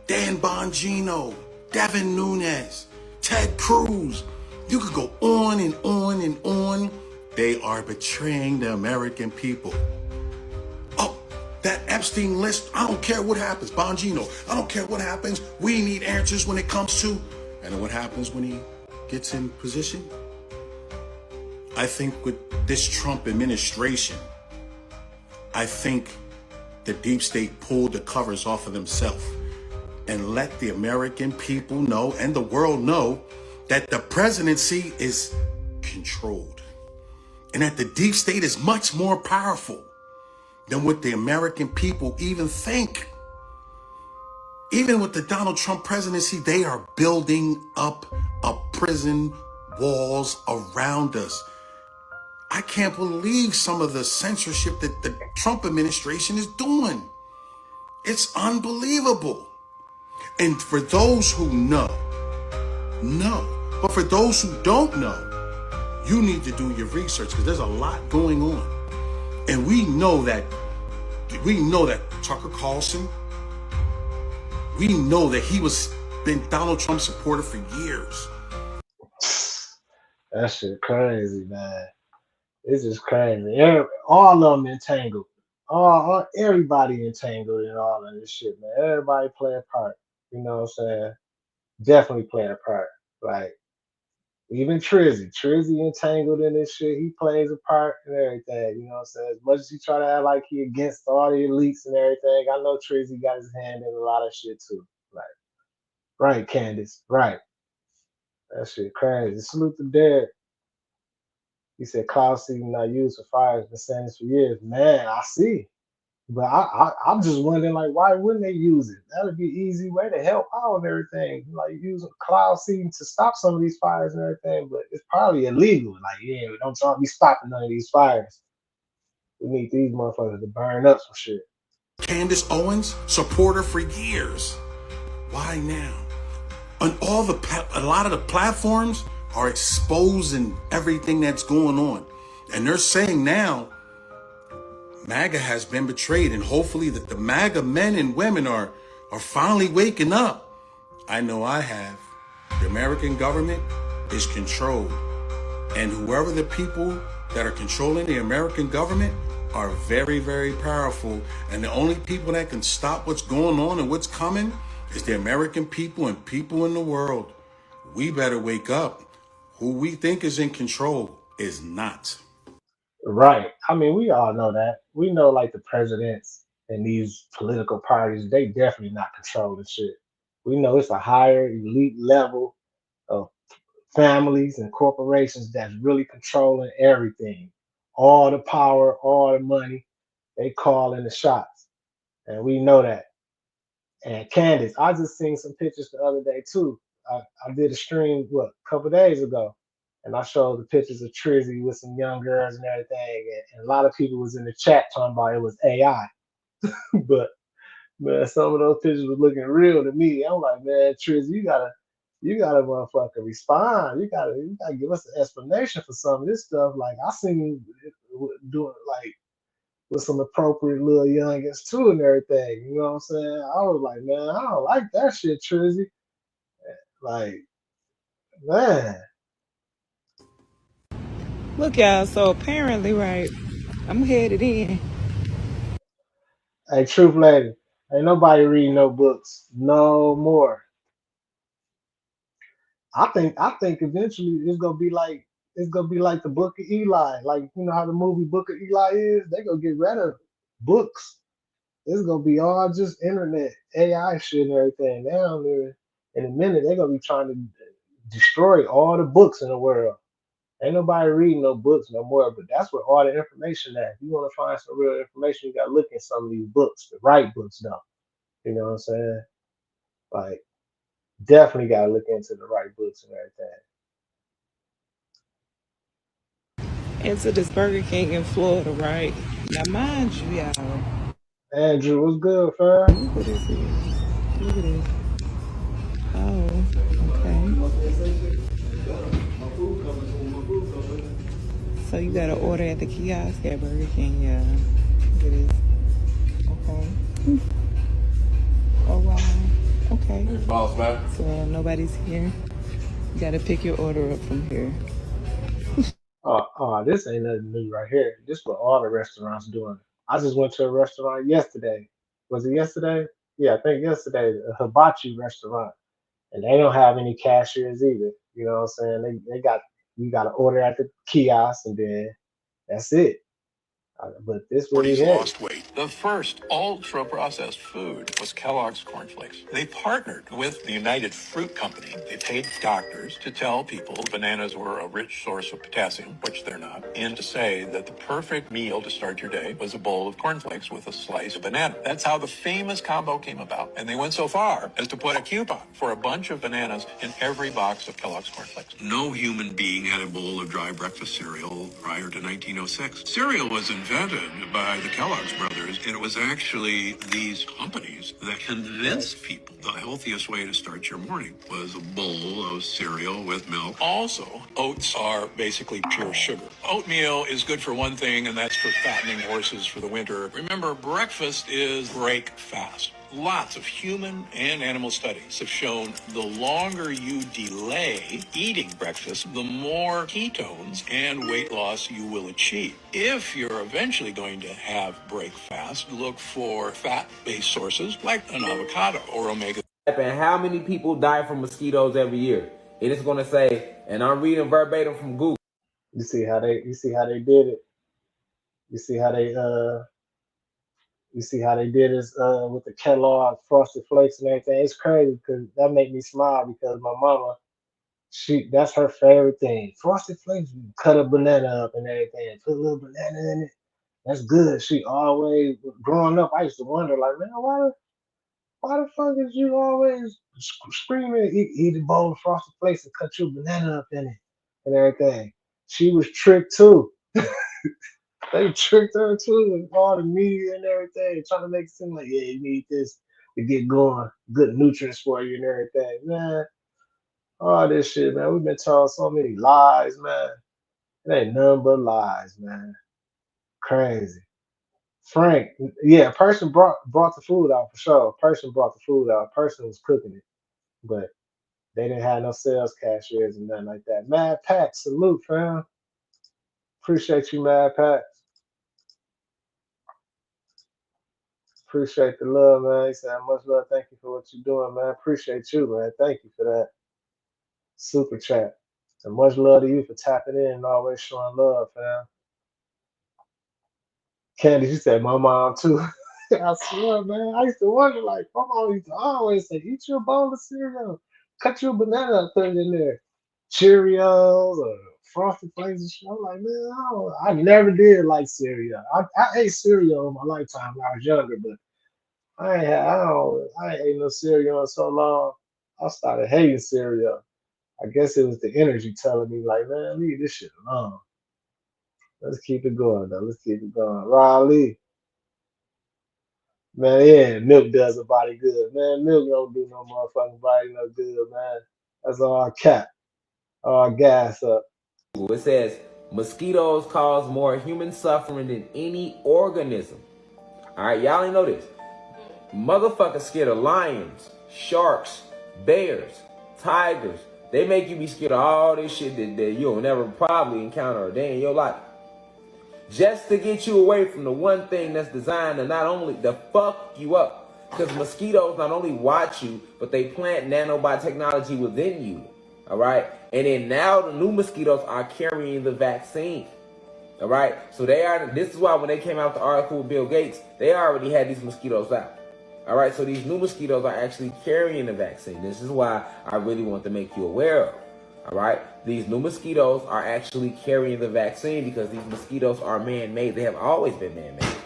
Dan Bongino, Devin Nunes, Ted Cruz. You could go on and on and on. They are betraying the American people. Oh, that Epstein list, I don't care what happens. Bongino, I don't care what happens. We need answers when it comes to, and then what happens when he gets in position? I think with this Trump administration, I think the deep state pulled the covers off of themselves and let the American people know and the world know that the presidency is controlled and that the deep state is much more powerful than what the American people even think. Even with the Donald Trump presidency, they are building up a prison walls around us. I can't believe some of the censorship that the Trump administration is doing. It's unbelievable. And for those who know. But for those who don't know, you need to do your research because there's a lot going on. And we know that Tucker Carlson, we know that he was been Donald Trump's supporter for years. That shit crazy, man. It's just crazy. All of them entangled. Everybody entangled in all of this shit, man. Everybody play a part. You know what I'm saying? Definitely play a part. Like, even Trizzy entangled in this shit. He plays a part and everything. You know what I'm saying? As much as he try to act like he against all the elites and everything, I know Trizzy got his hand in a lot of shit too. Like, right, Candace, right. That shit crazy. Salute to Derek. He said cloud seeding not used for fire. Has been saying this for years. Man, I see. But I'm just wondering, like, why wouldn't they use it? That would be an easy way to help out and everything. Like, using cloud seeding to stop some of these fires and everything. But it's probably illegal. Like, yeah, we don't try to be stopping none of these fires. We need these motherfuckers to burn up some shit. Candace Owens, supporter for years. Why now? On a lot of the platforms are exposing everything that's going on. And they're saying now, MAGA has been betrayed, and hopefully that the MAGA men and women are finally waking up. I know I have. The American government is controlled, and whoever the people that are controlling the American government are very, very powerful, and the only people that can stop what's going on and what's coming is the American people and people in the world. We better wake up. Who we think is in control is not. Right. I mean, we all know that. We know like the presidents and these political parties, they definitely not controlling shit. We know it's a higher elite level of families and corporations that's really controlling everything. All the power, all the money, they calling the shots. And we know that. And Candace, I just seen some pictures the other day too. I did a stream what a couple days ago, and I showed the pictures of Trizzy with some young girls and everything. And a lot of people was in the chat talking about it was AI, but man, some of those pictures was looking real to me. I'm like, man, Trizzy, you gotta motherfucker respond. You gotta give us an explanation for some of this stuff. Like I seen you doing like with some appropriate little youngins too and everything. You know what I'm saying? I was like, man, I don't like that shit, Trizzy. Like, man. Look, y'all, so apparently, right, I'm headed in. Hey, truth lady, ain't nobody reading no books no more. I think eventually it's gonna be like the Book of Eli. Like, you know how the movie Book of Eli is? They gonna get rid of books. It's gonna be all just internet, AI shit and everything. Now, in a minute, they're gonna be trying to destroy all the books in the world. Ain't nobody reading no books no more, but that's where all the information at. If you want to find some real information, you gotta look in some of these books, the right books though. You know what I'm saying? Like, definitely gotta look into the right books and everything. Into this Burger King in Florida, right? Now, mind you, y'all. Andrew, what's good, fam? Look what this is. Look at this. Oh, okay. So you gotta order at the kiosk at Burger King, yeah. Look at this. Okay. Oh wow. Okay. Boss man. So nobody's here. You gotta pick your order up from here. Oh, this ain't nothing new right here. This what all the restaurants doing. I just went to a restaurant yesterday. Was it yesterday? Yeah, I think yesterday, a hibachi restaurant. And they don't have any cashiers either. You know what I'm saying? They got you got to order at the kiosk and then that's it. But this what we He's had. lost weight. The first ultra-processed food was Kellogg's cornflakes. They partnered with the United Fruit Company. They paid doctors to tell people bananas were a rich source of potassium, which they're not, and to say that the perfect meal to start your day was a bowl of cornflakes with a slice of banana. That's how the famous combo came about. And they went so far as to put a coupon for a bunch of bananas in every box of Kellogg's cornflakes. No human being had a bowl of dry breakfast cereal prior to 1906. Cereal was invented by the Kellogg's brothers, and it was actually these companies that convinced people the healthiest way to start your morning was a bowl of cereal with milk. Also, oats are basically pure sugar. Oatmeal is good for one thing, and that's for fattening horses for the winter. Remember, breakfast is break fast. Lots of human and animal studies have shown the longer you delay eating breakfast, the more ketones and weight loss you will achieve. If you're eventually going to have breakfast, look for fat-based sources like an avocado or omega. And how many people die from mosquitoes every year? And it's going to say, and I'm reading verbatim from Google. You see how they did it. You see how they you see how they did this with the Kellogg Frosted Flakes and everything. It's crazy because that make me smile because my mama, that's her favorite thing. Frosted Flakes, you cut a banana up and everything, put a little banana in it. That's good. She always growing up. I used to wonder, like, man, why the fuck is you always screaming, eat a bowl of Frosted Flakes and cut your banana up in it and everything? She was tricked too. They tricked her too with all the media and everything, trying to make it seem like, yeah, you need this to get going, good nutrients for you and everything. Man, all this shit, man. We've been told so many lies, man. It ain't nothing but lies, man. Crazy. Frank, yeah, a person brought the food out for sure. A person brought the food out. A person was cooking it, but they didn't have no sales cashiers and nothing like that. Mad Pat, salute, fam. Appreciate you, Mad Pat. Appreciate the love, man. He said, much love. Thank you for what you're doing, man. Appreciate you, man. Thank you for that super chat. And much love to you for tapping in and always showing love, fam. Candy, you said my mom too. I swear, man. I used to wonder, like, my mom used to always say, eat your bowl of cereal, cut your banana up, put it in there. Cheerios or Frosted Flakes and shit. I'm like, man, I never did like cereal. I ate cereal in my lifetime when I was younger, but I ain't ate no cereal in so long. I started hating cereal. I guess it was the energy telling me, like, man, leave this shit alone. Let's keep it going, though. Let's keep it going. Raleigh. Man, yeah, milk does a body good. Man, milk don't do no motherfucking body no good, man. That's all cap. All gas up. It says mosquitoes cause more human suffering than any organism. All right, y'all ain't know this. Motherfuckers scared of lions, sharks, bears, tigers. They make you be scared of all this shit that you'll never probably encounter a day in your life. Just to get you away from the one thing that's designed to not only to fuck you up. Because mosquitoes not only watch you, but they plant nanotechnology within you. All right? And then now the new mosquitoes are carrying the vaccine. All right? So this is why when they came out with the article with Bill Gates, they already had these mosquitoes out. All right? So these new mosquitoes are actually carrying the vaccine. This is why I really want to make you aware of. All right? These new mosquitoes are actually carrying the vaccine because these mosquitoes are man-made. They have always been man-made.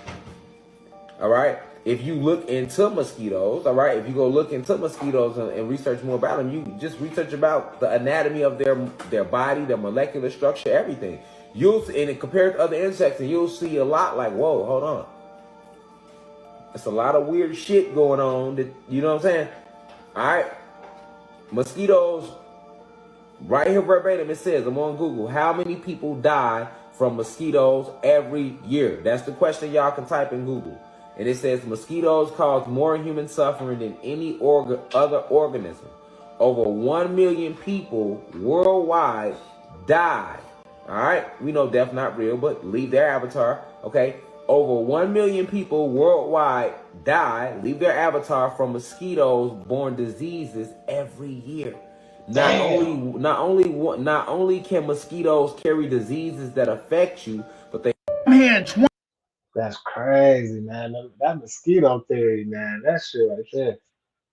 All right? If you look into mosquitoes, all right, if you go look into mosquitoes and research more about them, you just research about the anatomy of their body, their molecular structure, everything. And compared to other insects, and you'll see a lot like, whoa, hold on. It's a lot of weird shit going on. That, you know what I'm saying? All right? Mosquitoes, right here verbatim, it says, I'm on Google, how many people die from mosquitoes every year? That's the question y'all can type in Google. And it says mosquitoes cause more human suffering than any other organism. Over 1 million people worldwide die. All right? We know death not real, but leave their avatar. Okay? Over 1 million people worldwide die, leave their avatar from mosquitoes-borne diseases every year. Not only can mosquitoes carry diseases that affect you, but they. I'm hearing 20. That's crazy, man. That mosquito theory, man. That shit right there.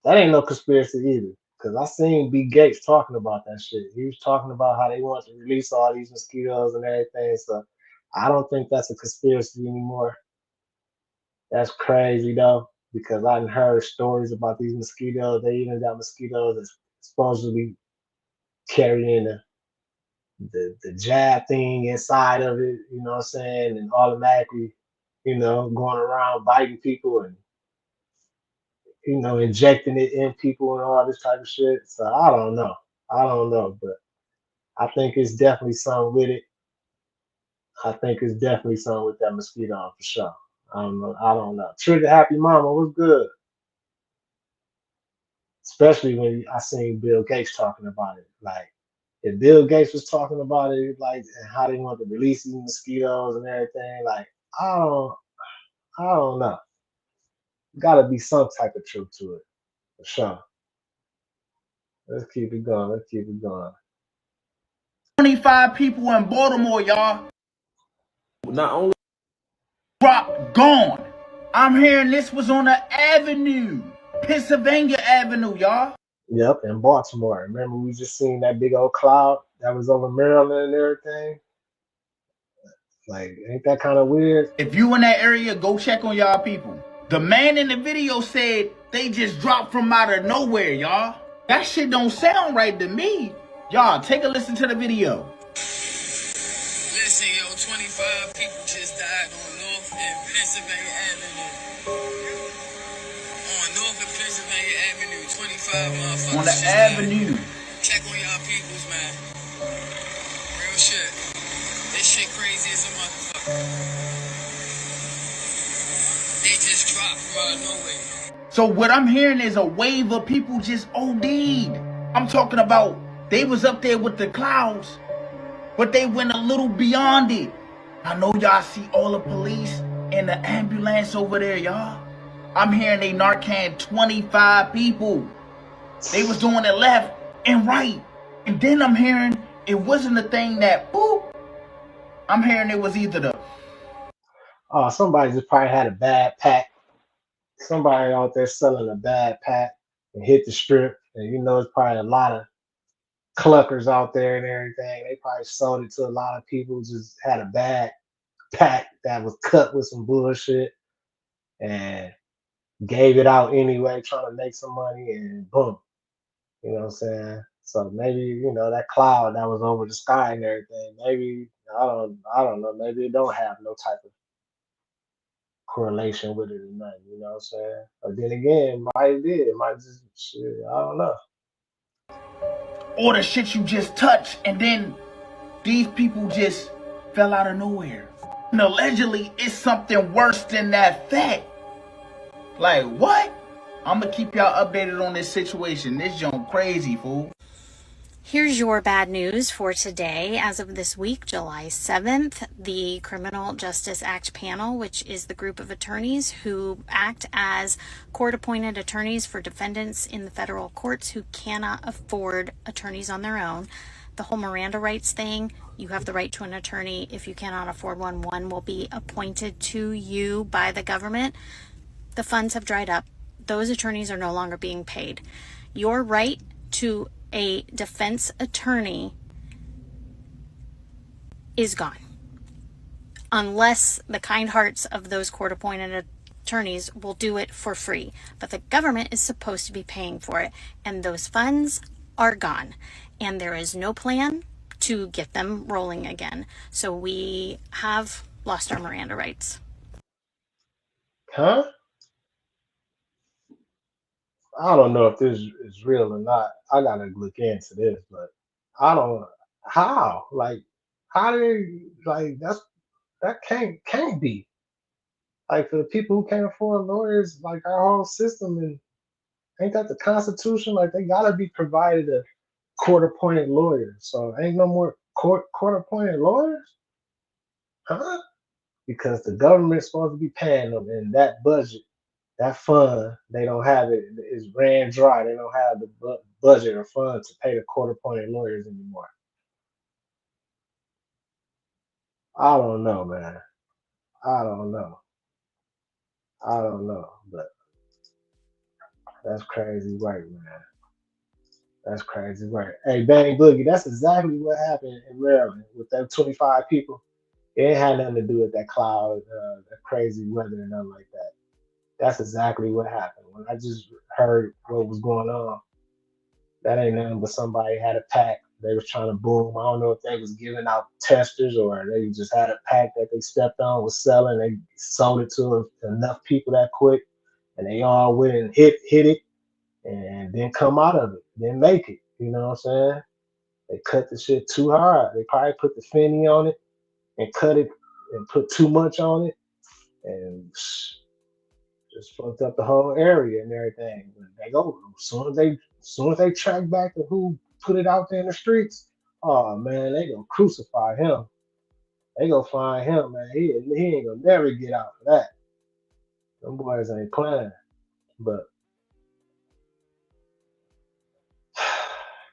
That ain't no conspiracy either. Because I seen B. Gates talking about that shit. He was talking about how they want to release all these mosquitoes and everything. So I don't think that's a conspiracy anymore. That's crazy, though. Because I done heard stories about these mosquitoes. They even got mosquitoes that's supposedly carrying the jab thing inside of it, you know what I'm saying? And automatically, going around biting people and, injecting it in people and all this type of shit. So I don't know. But I think it's definitely something with it. I think it's definitely something with that mosquito for sure. I don't know. Trigger Happy Mama, what's good? Especially when I seen Bill Gates talking about it. Like, if Bill Gates was talking about it, like, and how they want to release these mosquitoes and everything, like, I don't know. Gotta be some type of truth to it, for sure. Let's keep it going. 25 people in Baltimore, y'all. Not only dropped, gone. I'm hearing this was on the avenue, Pennsylvania Avenue, y'all. Yep, in Baltimore. Remember we just seen that big old cloud that was over Maryland and everything? Like, ain't that kind of weird? If you in that area, go check on y'all people. The man in the video said they just dropped from out of nowhere, y'all. That shit don't sound right to me. Y'all, take a listen to the video. Listen, yo, 25 people just died on North and Pennsylvania Avenue. On North and Pennsylvania Avenue, 25 motherfuckers on the just avenue. Died. Check on y'all peoples, man. Real shit. This shit crazy as a motherfucker. drop from out of nowhere. So what I'm hearing is a wave of people just OD'd. I'm talking about they was up there with the clouds, but they went a little beyond it. I know y'all see all the police and the ambulance over there, y'all. I'm hearing they Narcan 25 people. They was doing it left and right. And then I'm hearing it wasn't a thing that boop. I'm hearing it was either the Somebody just probably had a bad pack. Somebody out there selling a bad pack and hit the strip. And you know, it's probably a lot of cluckers out there and everything. They probably sold it to a lot of people who just had a bad pack that was cut with some bullshit and gave it out anyway, trying to make some money, and boom. You know what I'm saying? So maybe, you know, that cloud that was over the sky and everything, maybe I don't know, maybe it don't have no type of correlation with it or nothing, you know what I'm saying? But then again, might did, might just shit, I don't know. or the shit you just touched, and then these people just fell out of nowhere. And allegedly, it's something worse than that fact. Like, what? I'm gonna keep y'all updated on this situation. This junk crazy, fool. Here's your bad news for today. As of this week, July 7th, the Criminal Justice Act panel, which is the group of attorneys who act as court-appointed attorneys for defendants in the federal courts who cannot afford attorneys on their own. The whole Miranda rights thing, you have the right to an attorney. If you cannot afford one will be appointed to you by the government. The funds have dried up. Those attorneys are no longer being paid. Your right to a defense attorney is gone, unless the kind hearts of those court-appointed attorneys will do it for free. But the government is supposed to be paying for it, and those funds are gone, and there is no plan to get them rolling again. So we have lost our Miranda rights. Huh? I don't know if this is real or not. I gotta look into this, but I don't how? Like how do like that can't be. Like for the people who can't afford lawyers, like our whole system, and ain't that the Constitution? Like they gotta be provided a court appointed lawyer. So ain't no more court appointed lawyers? Huh? Because the government's supposed to be paying them, and that budget, that fund, they don't have it. It's ran dry. They don't have the budget or fund to pay the court appointed lawyers anymore. I don't know, man. I don't know. I don't know, but that's crazy work, man. That's crazy work. Hey, Bang Boogie, that's exactly what happened in Maryland with them 25 people. It ain't had nothing to do with that cloud, that crazy weather and nothing like that. That's exactly what happened. When I just heard what was going on, that ain't nothing but somebody had a pack. They was trying to boom. I don't know if they was giving out testers or they just had a pack that they stepped on, was selling. They sold it to enough people that quick, and they all went and hit it, and then come out of it, then make it. You know what I'm saying? They cut the shit too hard. They probably put the finny on it and cut it and put too much on it, and just fucked up the whole area and everything. But they go as soon as they track back to who put it out there in the streets. Oh man, they gonna crucify him. They gonna find him, man. He ain't gonna never get out of that. Them boys ain't playing. But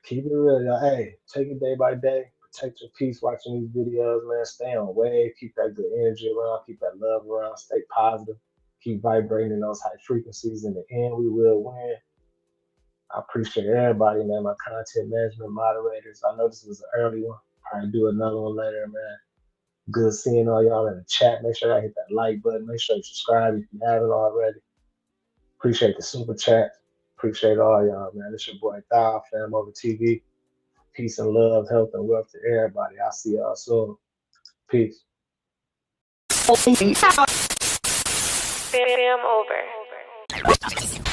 keep it real, y'all. Hey, take it day by day. Protect your peace watching these videos, man. Stay on wave. Keep that good energy around. Keep that love around. Stay positive. Keep vibrating in those high frequencies. In the end, we will win. I appreciate everybody, man. My content management moderators. I know this was an early one. Probably do another one later, man. Good seeing all y'all in the chat. Make sure y'all hit that like button. Make sure you subscribe if you haven't already. Appreciate the super chat. Appreciate all y'all, man. It's your boy Thao, FamOverTV. Peace and love, health and wealth to everybody. I'll see y'all soon. Peace. Fam over.